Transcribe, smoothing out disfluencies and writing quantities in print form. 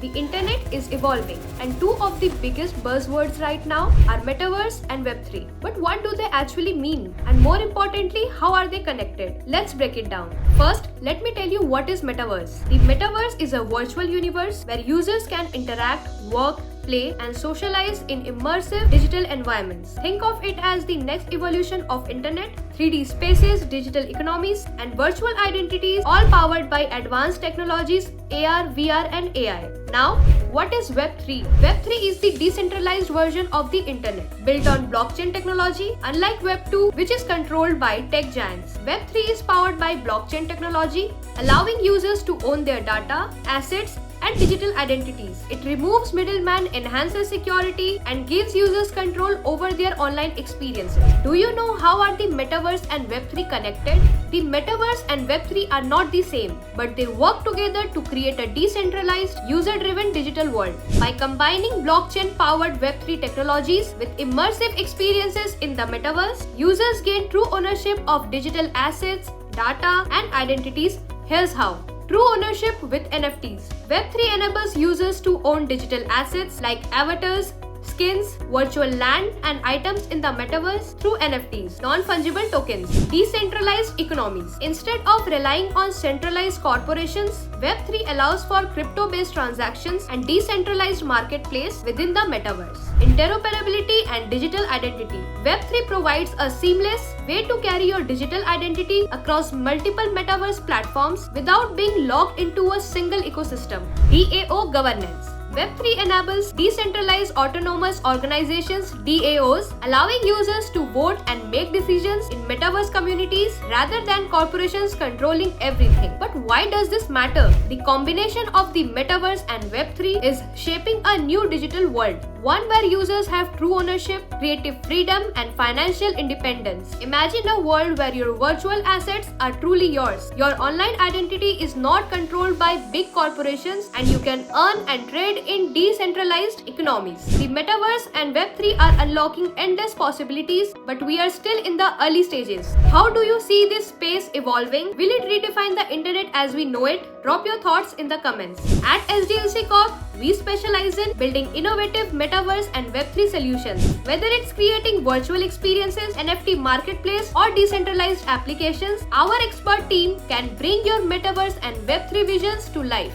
The internet is evolving, and two of the biggest buzzwords right now are metaverse and Web3. But what do they actually mean? And more importantly, how are they connected? Let's break it down. First, let me tell you what is metaverse. The metaverse is a virtual universe where users can interact, work, play, and socialize in immersive digital environments. Think of it as the next evolution of internet, 3D spaces, digital economies, and virtual identities, all powered by advanced technologies, AR, VR, and AI. Now, what is Web3? Web3 is the decentralized version of the internet, built on blockchain technology. Unlike Web2, which is controlled by tech giants, Web3 is powered by blockchain technology, allowing users to own their data, assets, and digital identities. It removes middlemen, enhances security, and gives users control over their online experiences. Do you know how are the metaverse and Web3 connected? The metaverse and Web3 are not the same, but they work together to create a decentralized, user-driven digital world. By combining blockchain-powered Web3 technologies with immersive experiences in the metaverse, users gain true ownership of digital assets, data, and identities. Here's how. True ownership with NFTs. Web3 enables users to own digital assets like avatars, skins, virtual land, and items in the metaverse through NFTs, non-fungible tokens. Decentralized economies. Instead of relying on centralized corporations, Web3 allows for crypto-based transactions and decentralized marketplace within the metaverse. Interoperability and digital identity. Web3 provides a seamless way to carry your digital identity across multiple metaverse platforms without being locked into a single ecosystem. DAO governance. Web3 enables decentralized autonomous organizations (DAOs), allowing users to vote and make decisions in metaverse communities rather than corporations controlling everything. But why does this matter? The combination of the metaverse and Web3 is shaping a new digital world, one where users have true ownership, creative freedom, and financial independence. Imagine a world where your virtual assets are truly yours. Your online identity is not controlled by big corporations, and you can earn and trade in decentralized economies. The metaverse and Web3 are unlocking endless possibilities, but we are still in the early stages. How do you see this space evolving? Will it redefine the internet as we know it? Drop your thoughts in the comments. At SDLC Corp, we specialize in building innovative metaverse and Web3 solutions. Whether it's creating virtual experiences, NFT marketplace, or decentralized applications, our expert team can bring your metaverse and Web3 visions to life.